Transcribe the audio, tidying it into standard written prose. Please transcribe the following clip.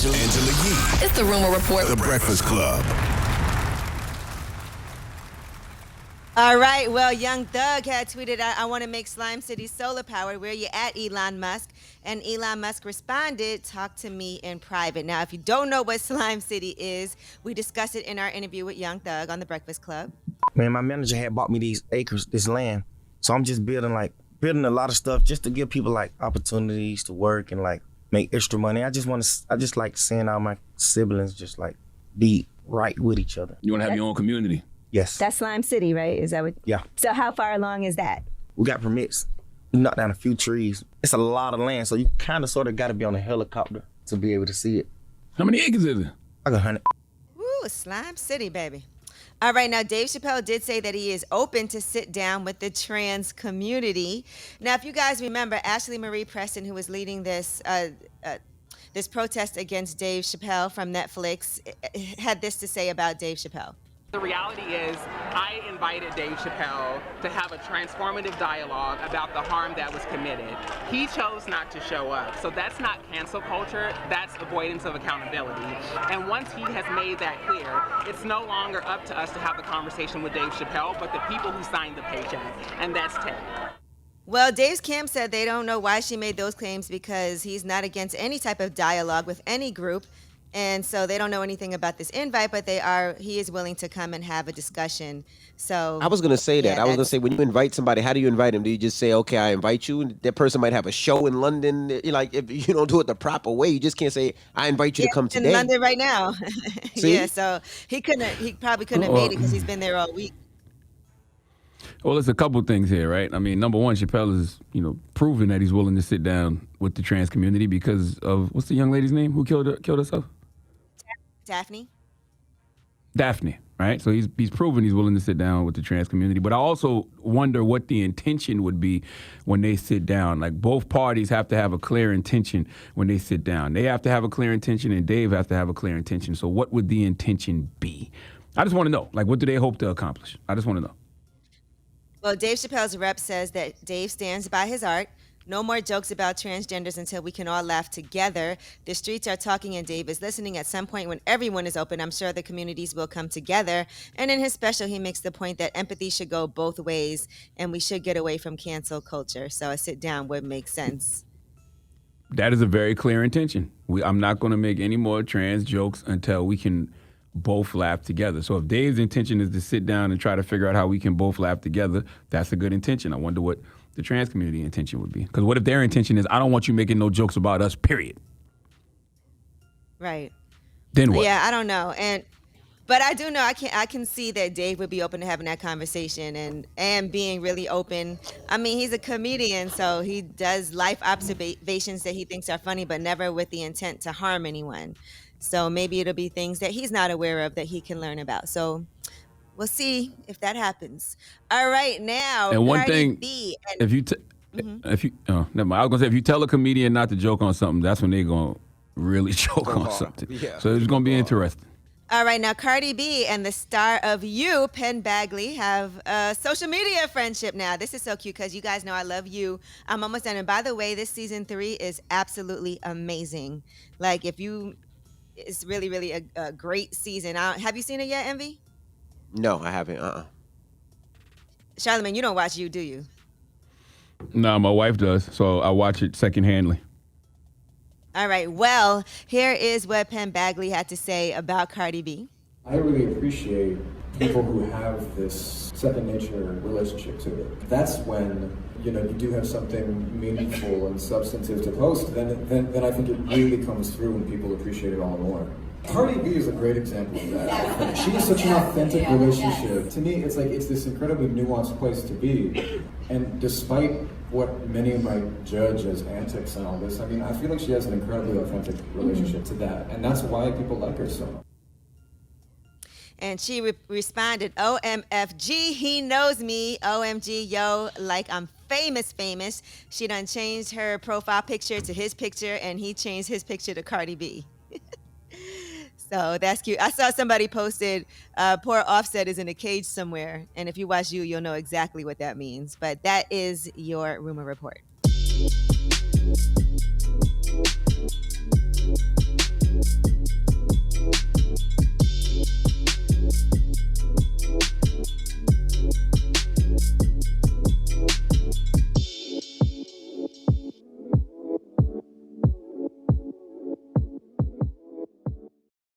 Angela Yee. It's the Rumor Report. The Breakfast Club. All right. Well, Young Thug had tweeted, I want to make Slime City solar powered. Where you at, Elon Musk? And Elon Musk responded, talk to me in private. Now, if you don't know what Slime City is, we discussed it in our interview with Young Thug on The Breakfast Club. Man, my manager had bought me these acres, this land. So I'm just building a lot of stuff just to give people like opportunities to work and like make extra money. I just like seeing all my siblings just like be right with each other. You want to have your own community? Yes. That's Slime City, right? Is that what? Yeah. So how far along is that? We got permits. We knocked down a few trees. It's a lot of land, so you kind of sort of got to be on a helicopter to be able to see it. How many acres is it? Like 100. Woo, Slime City, baby. All right, now Dave Chappelle did say that he is open to sit down with the trans community. Now, if you guys remember, Ashley Marie Preston, who was leading this this protest against Dave Chappelle from Netflix, had this to say about Dave Chappelle. The reality is, I invited Dave Chappelle to have a transformative dialogue about the harm that was committed. He chose not to show up. So that's not cancel culture, that's avoidance of accountability. And once he has made that clear, it's no longer up to us to have a conversation with Dave Chappelle, but the people who signed the paycheck, and that's Ted. Well, Dave's camp said they don't know why she made those claims because he's not against any type of dialogue with any group. And so they don't know anything about this invite, but he is willing to come and have a discussion. So I was going to say that. yeah, I was going to say, when you invite somebody, how do you invite them? Do you just say, okay, I invite you? And that person might have a show in London. Like, if you don't do it the proper way, you just can't say, I invite you to come today. In London right now. See? Yeah, so he probably couldn't have made it because he's been there all week. Well, there's a couple things here, right? I mean, number one, Chappelle is, proven that he's willing to sit down with the trans community because of, what's the young lady's name who killed herself? Daphne, right? So he's proven he's willing to sit down with the trans community. But I also wonder what the intention would be when they sit down. Like, both parties have to have a clear intention when they sit down. They have to have a clear intention, and Dave has to have a clear intention. So what would the intention be? I just want to know. Like, what do they hope to accomplish? I just want to know. Well, Dave Chappelle's rep says that Dave stands by his art. No more jokes about transgenders until we can all laugh together. The streets are talking and Dave is listening. At some point when everyone is open, I'm sure the communities will come together. And in his special, he makes the point that empathy should go both ways and we should get away from cancel culture. So a sit down would make sense. That is a very clear intention. I'm not going to make any more trans jokes until we can both laugh together. So if Dave's intention is to sit down and try to figure out how we can both laugh together, that's a good intention. I wonder what the trans community intention would be. Because what if their intention is, I don't want you making no jokes about us, period. Right. Then what? Yeah, I don't know. But I do know I can see that Dave would be open to having that conversation and being really open. I mean, he's a comedian, so he does life observations that he thinks are funny, but never with the intent to harm anyone. So maybe it'll be things that he's not aware of that he can learn about. So we'll see if that happens. All right, now. And one Cardi thing, B if you never mind. I was gonna say, if you tell a comedian not to joke on something, that's when they're gonna really joke on something. Yeah. So it's gonna be interesting. All right, now Cardi B and the star of You, Penn Badgley, have a social media friendship now. This is so cute because you guys know I love You. I'm almost done. And by the way, this season 3 is absolutely amazing. Like, it's really, really a great season. Have you seen it yet, Envy? No, I haven't. Charlamagne, you don't watch You, do you? No, my wife does, so I watch it secondhandly. All right, well, here is what Penn Badgley had to say about Cardi B. I really appreciate people who have this second nature relationship to it. That's when, you do have something meaningful and substantive to post, then I think it really comes through and people appreciate it all the more. Cardi B is a great example of that. She is such an authentic relationship. To me, it's this incredibly nuanced place to be. And despite what many might judge as antics and all this, I mean, I feel like she has an incredibly authentic relationship to that. And that's why people like her so much. And she responded, OMFG, he knows me. OMG, yo, like I'm famous. She done changed her profile picture to his picture, and he changed his picture to Cardi B. So that's cute. I saw somebody posted, poor Offset is in a cage somewhere. And if you watch You, you'll know exactly what that means. But that is your rumor report.